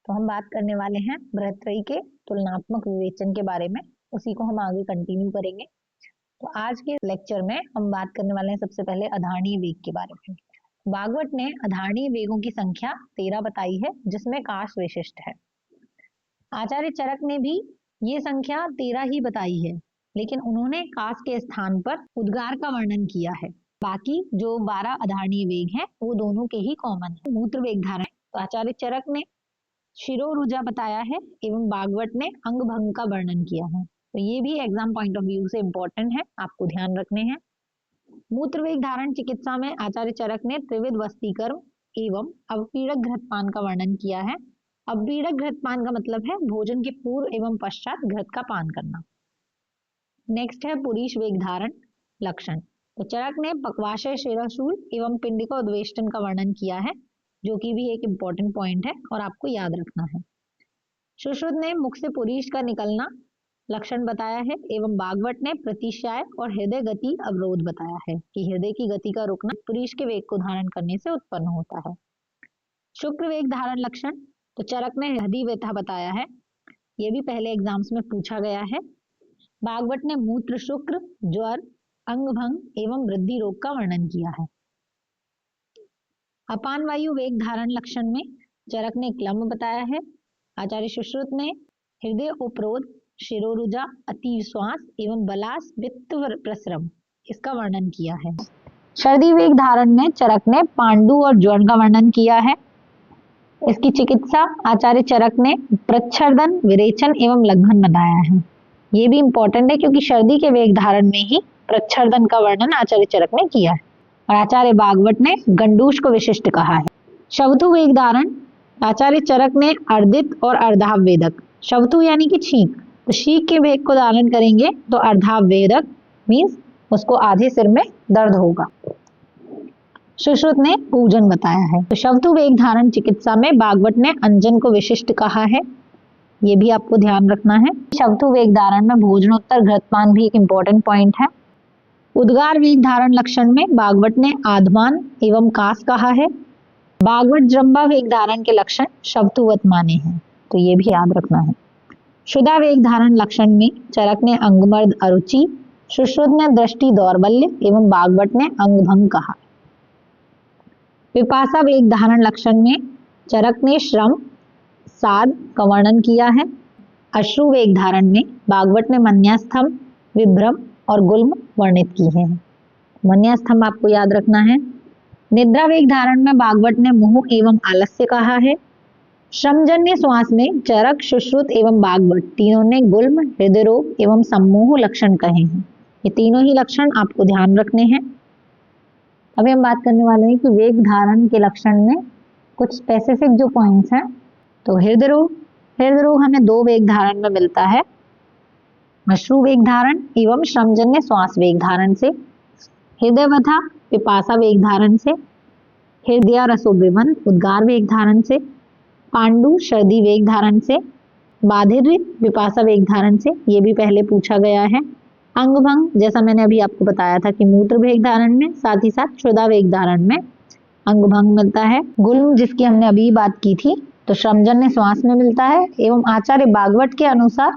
तो हम बात करने वाले हैं बृहत्त्रयी के तुलनात्मक विवेचन के बारे में। उसी को हम आगे कंटिन्यू करेंगे। तो आज के लेक्चर में हम बात करने वाले हैं सबसे पहले अधारणीय वेग के बारे में। भागवत ने अधारणीय वेगों की संख्या 13 बताई है, जिसमें काश विशिष्ट है। आचार्य चरक ने भी ये संख्या 13 ही बताई है, लेकिन उन्होंने काश के स्थान पर उद्गार का वर्णन किया है। बाकी जो 12 अधारणीय वेग हैं वो दोनों के ही कॉमन है। मूत्र वेग धारण तो आचार्य चरक ने शिरोरुजा बताया है एवं भागवत ने अंग भंग का वर्णन किया है। तो ये भी एग्जाम पॉइंट ऑफ व्यू से इंपॉर्टेंट है, आपको ध्यान रखने हैं। मूत्र वेग धारण चिकित्सा में आचार्य चरक ने त्रिविध वस्तीकर्म एवं अवपीड़क घृतपान का वर्णन किया है। अवपीड़क घृतपान का मतलब है भोजन के पूर्व एवं पश्चात घृत का पान करना। नेक्स्ट है पुरीश वेग धारण लक्षण। तो चरक ने पक्वाशय शिरशूल एवं पिंडिका उद्वेष्टन का वर्णन किया है, जो कि भी एक इम्पोर्टेंट पॉइंट है और आपको याद रखना है। सुश्रुत ने मुख से पुरीश का निकलना लक्षण बताया है एवं भागवत ने प्रतिशय और हृदय गति अवरोध बताया है कि हृदय की गति का रुकना पुरीश के वेग को धारण करने से उत्पन्न होता है। शुक्र वेग धारण लक्षण तो चरक ने हृदय व्यथा बताया है, ये भी पहले एग्जाम्स में पूछा गया है। भागवत ने मूत्र शुक्र, ज्वर, अंग भंग एवं वृद्धि रोग का वर्णन किया है। अपान वायु वेग धारण लक्षण में चरक ने क्लम बताया है। आचार्य सुश्रुत ने हृदय उपरोध, शिरोरुजा, अतीव श्वास एवं बलास वित्त प्रसरम इसका वर्णन किया है। सर्दी वेग धारण में चरक ने पांडु और ज्वर का वर्णन किया है। इसकी चिकित्सा आचार्य चरक ने प्रच्छर्दन, विरेचन एवं लंघन बताया है। ये भी इंपॉर्टेंट है क्योंकि सर्दी के वेग धारण में ही प्रच्छर्दन का वर्णन आचार्य चरक ने किया है और आचार्य भागवत ने गंडूष को विशिष्ट कहा है। शवथु वेग धारण आचार्य चरक ने अर्दित और अर्धावेदक, शवथु यानी कि छींक, तो छींक के वेग को धारण करेंगे तो अर्धावेदक मीन्स उसको आधे सिर में दर्द होगा। सुश्रुत ने पूजन बताया है। तो शवथु वेग धारण चिकित्सा में भागवत ने अंजन को विशिष्ट कहा है, ये भी आपको ध्यान रखना है। शवथु वेग धारण में भोजनोत्तर घृतपान भी एक इम्पोर्टेंट पॉइंट है। उद्गार वेग धारण लक्षण में भागवत ने आधमान एवं कास कहा है। भागवत जृंभा वेग धारण के लक्षण शवतुवत माने हैं, तो ये भी याद रखना है। शुदा वेग धारण लक्षण में चरक ने अंगमर्द अरुचि, सुश्रुत ने दृष्टि दौर्बल्य एवं भागवत ने अंगभंग कहा। विपाशा वेग धारण लक्षण में चरक ने श्रम साध का वर्णन किया है। अश्रु वेग धारण में भागवत ने मन्यास्थम, विभ्रम और गुल्म वर्णित की है। मन्यास्थम आपको याद रखना है। निद्रा वेग धारण में भागवत ने मोह एवं आलस्य कहा है। श्रमजन्य श्वास में चरक, सुश्रुत एवं भागवत तीनों ने गुल्म, हृदय रोग एवं सम्मोह लक्षण कहे हैं। ये तीनों ही लक्षण आपको ध्यान रखने हैं। अभी हम बात करने वाले हैं कि वेग धारण के लक्षण में कुछ स्पेसिफिक जो पॉइंट्स हैं। तो हृदय रोग हमें 2 वेग धारण में मिलता है, अश्रु वेग धारण एवं श्रमजन्य श्वास वेग धारण से। हृदय व्यथा पिपासा वेग धारण से। हृदय रसोविमन उद्गार वेग धारण से। पांडु सर्दी वेग धारण से। बाधिर विपासा वेग धारण से, ये भी पहले पूछा गया है। अंग भंग जैसा मैंने अभी आपको बताया था कि मूत्र वेग धारण में, साथ ही साथ क्षुधा वेग धारण में अंग भंग मिलता है। गुल्म जिसकी हमने अभी बात की थी तो श्रमजन्य श्वास में मिलता है एवं आचार्य भागवत के अनुसार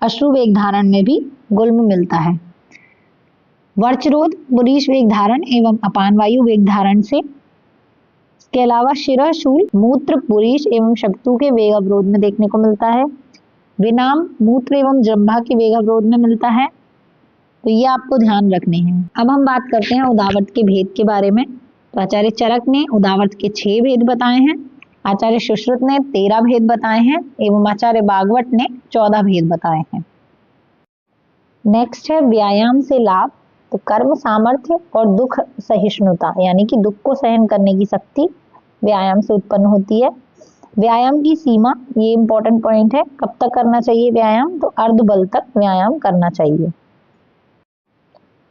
अश्रु वेग धारण में भी गुल्म मिलता है। वर्चरोध पुरीश वेग धारण एवं अपान वायु वेग धारण से। इसके अलावा शिरः शूल मूत्र पुरीश एवं शक्तु के वेग अवरोध में देखने को मिलता है। विनाम मूत्र एवं जृंभा के वेग अवरोध में मिलता है, तो ये आपको ध्यान रखने हैं। अब हम बात करते हैं उदावर्त के भेद के बारे में। तो आचार्य चरक ने उदावर्त के 6 भेद बताए हैं। आचार्य सुश्रुत ने 13 भेद बताए हैं एवं आचार्य भागवत ने 14 भेद बताए हैं। नेक्स्ट है व्यायाम से लाभ। तो कर्म सामर्थ्य और दुख सहिष्णुता यानी कि दुख को सहन करने की शक्ति व्यायाम से उत्पन्न होती है। व्यायाम की सीमा, ये इंपॉर्टेंट पॉइंट है, कब तक करना चाहिए व्यायाम, तो अर्ध बल तक व्यायाम करना चाहिए।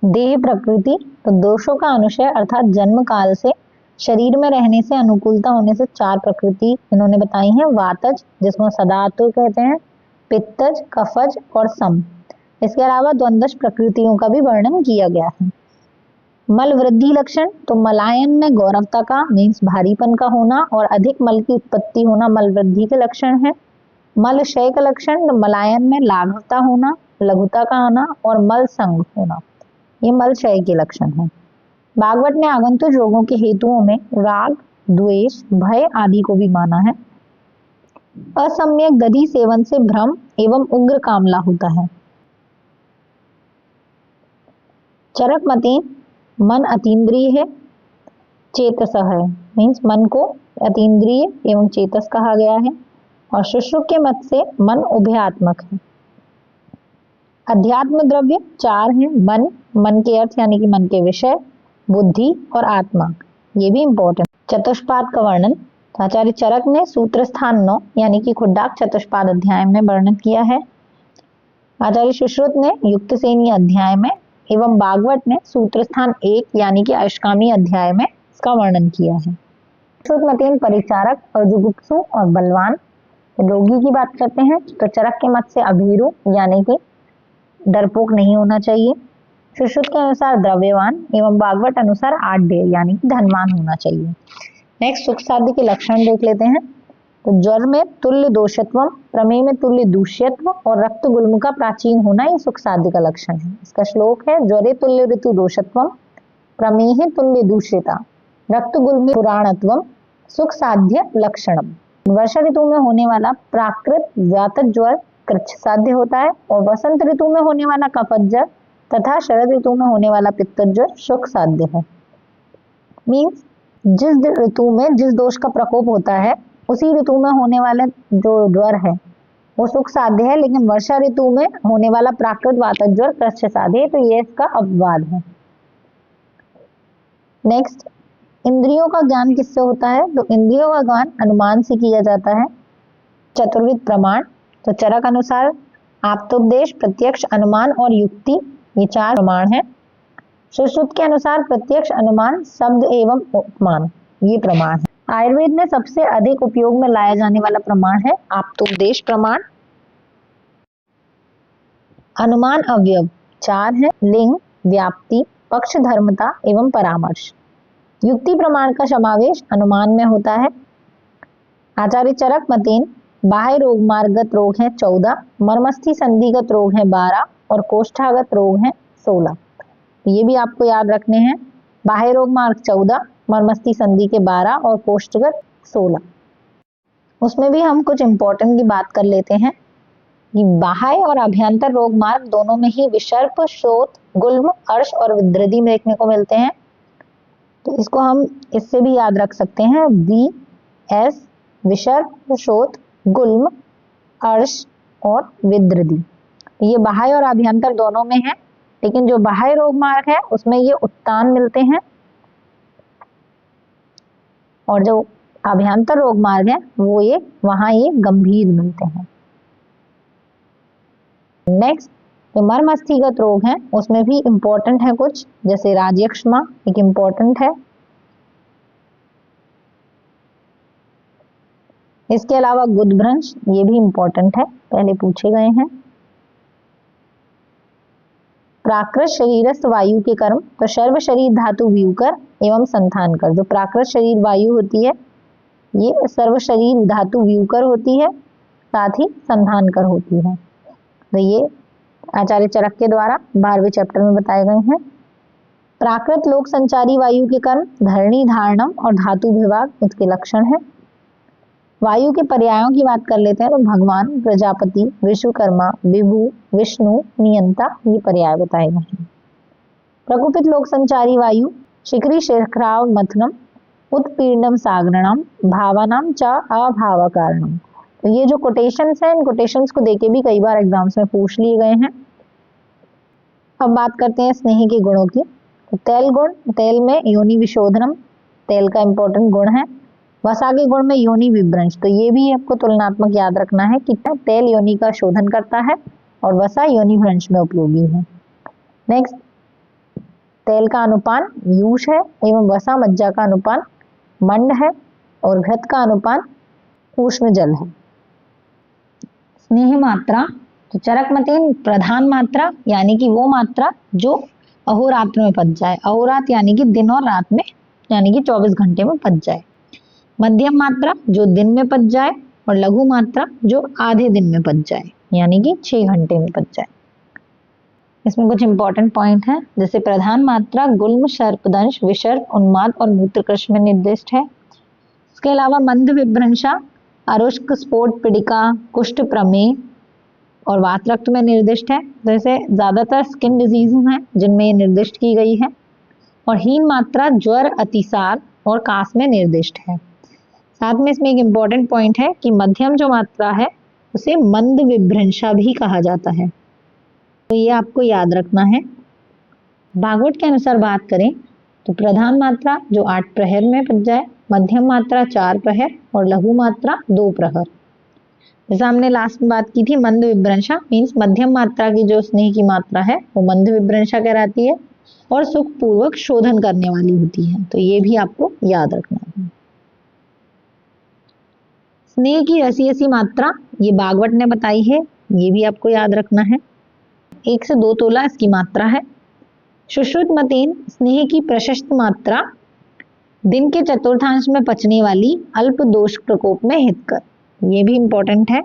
देह प्रकृति तो दोषों का अनुशय अर्थात जन्म काल से शरीर में रहने से अनुकूलता होने से 4 प्रकृति इन्होंने बताई हैं। वातज जिसको सदातु कहते हैं, पित्तज, कफज और सम। इसके अलावा द्वंद्वज प्रकृतियों का भी वर्णन किया गया है। मल वृद्धि लक्षण, तो मलायन में गौरवता का मीन्स भारीपन का होना और अधिक मल की उत्पत्ति होना मल वृद्धि के लक्षण है। मल क्षय का लक्षण, तो मलायन में लाघवता होना, लघुता का आना और मल संग होना, ये मल क्षय के लक्षण है। भागवत ने आगंतुक रोगों के हेतुओं में राग, द्वेष, भय आदि को भी माना है। असम्यक दधि सेवन से भ्रम एवं उग्र कामला होता है। चरक मतेन मन अतीन्द्रिय है, चेतस है, मीन्स मन को अतीन्द्रिय एवं चेतस कहा गया है। और शुश्रुत के मत से मन उभयात्मक है। अध्यात्म द्रव्य 4 हैं, मन, मन के अर्थ यानी कि मन के विषय, बुद्धि और आत्मा, ये भी इंपॉर्टेंट। चतुष्पाद का वर्णन, आचार्य चरक ने सूत्र स्थान 9 यानी कि खुड्डाक चतुष्पाद अध्याय में वर्णन किया है। आचार्य सुश्रुत ने युक्तसेनी अध्याय में एवं भागवत ने सूत्र स्थान 1 यानी कि अष्टकामी अध्याय में इसका वर्णन किया है। सुश्रुत मतेन परिचारक और जुगुप्सु और बलवान रोगी की बात करते हैं, तो चरक के मत से अभीरू यानी कि डरपोक नहीं होना चाहिए। सुश्रुत के अनुसार द्रव्यवान एवं भागवत अनुसार आढ़ यानी कि धनवान होना चाहिए। नेक्स्ट सुख साध्य के लक्षण देख लेते हैं। तो ज्वर में तुल्य दोषत्व, प्रमेय में तुल्य दूष्यत्व और रक्त गुल्म का प्राचीन होना, ये सुख साध्य का लक्षण है। इसका श्लोक है, ज्वरे तुल्य ऋतु दोषत्व, प्रमेय तुल्य दूष्यता, रक्त गुल्म पुराणत्व, सुख साध्य लक्षणम। वर्षा ऋतु में होने वाला प्राकृत व्यातक ज्वर कृच्छ साध्य होता है और वसंत ऋतु में होने वाला कफत ज्वर तथा शरद ऋतु में होने वाला पित्त ज्वर सुख साध्य है। मीन्स जिस ऋतु में जिस दोष का प्रकोप होता है उसी ऋतु में होने वाला जो ज्वर है वो सुख साध्य है, लेकिन वर्षा ऋतु में होने वाला प्राकृत वातक ज्वर कृच्छ साध्य है, तो ये इसका अपवाद है। नेक्स्ट, इंद्रियों का ज्ञान किससे होता है? तो इंद्रियों का ज्ञान अनुमान से किया जाता है। चतुर्विध प्रमाण, तो चरक अनुसार आप्तोपदेश, प्रत्यक्ष, अनुमान और युक्ति, ये 4 प्रमाण हैं। सुश्रुत के अनुसार प्रत्यक्ष, अनुमान, शब्द एवं उपमान, ये प्रमाण है। आयुर्वेद में सबसे अधिक उपयोग में लाया जाने वाला प्रमाण है आप्तोपदेश प्रमाण। अनुमान अवयव 4 है, लिंग, व्याप्ति, पक्ष धर्मता एवं परामर्श। युक्ति प्रमाण का समावेश अनुमान में होता है। आचार्य चरक मतेन बाह्य रोग मार्गत रोग है 14, मर्मस्थि संधिगत रोग है 12 और कोष्ठागत रोग है 16। ये भी आपको याद रखने हैं। बाह्य रोग मार्ग 14, मर्मस्थि संधि के 12 और कोष्ठगत 16। उसमें भी हम कुछ इंपॉर्टेंट की बात कर लेते हैं कि बाह्य और अभ्यंतर रोग मार्ग दोनों में ही विसर्प, शोथ, गुल्म, अर्श और विद्रधि में देखने को मिलते हैं। तो इसको हम इससे भी याद रख सकते हैं, बी एस, विसर्प, शोथ, गुल्म, अर्श और विद्रधि। ये बाह्य और अभ्यंतर दोनों में है, लेकिन जो बाह्य रोग मार्ग है उसमें ये उत्तान मिलते हैं और जो अभ्यंतर रोग मार्ग है वो ये वहां ये गंभीर मिलते हैं। नेक्स्ट, जो मर्मस्थीगत रोग है उसमें भी इंपॉर्टेंट है कुछ, जैसे राज्यक्षमा एक इंपॉर्टेंट है। इसके अलावा गुदभ्रंश, ये भी इंपॉर्टेंट है, पहले पूछे गए हैं। प्राकृत शरीरस्थ वायु के कर्म, तो सर्व शरीर धातु व्यूकर एवं संधान कर। जो प्राकृत शरीर वायु होती है ये सर्व शरीर धातु व्यूकर होती है, साथ ही संधान कर होती है। तो ये आचार्य चरक के द्वारा 12वें चैप्टर में बताए गए हैं। प्राकृत लोक संचारी वायु के कर्म धरणी, धारणम और धातु विभाग इसके लक्षण है। वायु के पर्यायों की बात कर लेते हैं, तो भगवान, प्रजापति, विश्वकर्मा, विभु, विष्णु, नियंता, ये पर्याय बताए गए हैं। प्रकोपित लोक संचारी वायु शिखरी शिखराव मथनम, उत्पीड़नम सागरणम, भावनाम च अभाव कारणम। तो ये जो कोटेशंस हैं, इन कोटेशंस को देके भी कई बार एग्जाम्स में पूछ लिए गए हैं। अब बात करते हैं स्नेह के गुणों की। तो तेल गुण, तेल में योनि विशोधनम, तेल का इंपॉर्टेंट गुण है। वसा के गुण में योनि विभ्रंश, तो ये भी आपको तुलनात्मक याद रखना है कि तेल योनि का शोधन करता है और वसा योनि भ्रंश में उपयोगी है। नेक्स्ट, तेल का अनुपान यूष है एवं वसा मज्जा का अनुपान मंड है और घृत का अनुपान ऊष्म जल है। स्नेह मात्रा, तो चरक मतेन प्रधान मात्रा यानी कि वो मात्रा जो अहोरात्र में पच जाए। अहोरात्र यानी कि दिन और रात में, यानी कि 24 घंटे में पच जाए। मध्यम मात्रा जो दिन में पच जाए, और लघु मात्रा जो आधे दिन में पच जाए, यानी कि 6 घंटे में पच जाए। इसमें कुछ इंपॉर्टेंट पॉइंट है, जैसे प्रधान मात्रा गुल्म, सर्पदंश, विसर्प, उन्माद और मूत्रकृश में निर्दिष्ट है। इसके अलावा मंद विभ्रंशा, अरुष्क, स्फोट, पीड़िका, कुष्ठ, प्रमेह और वात रक्त में निर्दिष्ट है। जैसे ज्यादातर स्किन डिजीज हैं जिनमें ये निर्दिष्ट की गई है। और हीन मात्रा ज्वर, अतिसार और कास में निर्दिष्ट है। साथ में इसमें एक इम्पॉर्टेंट पॉइंट है कि मध्यम जो मात्रा है उसे मंद विभ्रंशा भी कहा जाता है, तो ये आपको याद रखना है। भागवत के अनुसार बात करें तो प्रधान मात्रा जो 8 प्रहर में पच जाए, मध्यम मात्रा 4 प्रहर और लघु मात्रा 2 प्रहर। जैसे हमने लास्ट में बात की थी, मंद विभ्रंशा मीन्स मध्यम मात्रा की जो स्नेह की मात्रा है वो मंद विभ्रंशा कहलाती है और सुख पूर्वक शोधन करने वाली होती है, तो ये भी आपको याद रखना है। स्नेह की ऐसी ऐसी मात्रा ये भागवत ने बताई है, ये भी आपको याद रखना है। 1 से 2 तोला इसकी मात्रा है। सुश्रुत मतेन स्नेह की प्रशस्त मात्रा दिन के चतुर्थांश में पचने वाली अल्प दोष प्रकोप में हितकर, ये भी इंपॉर्टेंट है।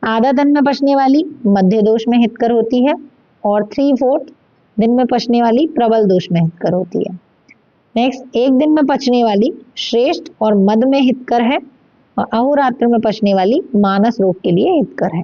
आधा दिन में पचने वाली मध्य दोष में हितकर होती है और 3/4 दिन में पचने वाली प्रबल दोष में हितकर होती है। नेक्स्ट, 1 दिन में पचने वाली श्रेष्ठ और मद में हितकर है और अहोरात्र में पचने वाली मानस रोग के लिए हितकर है।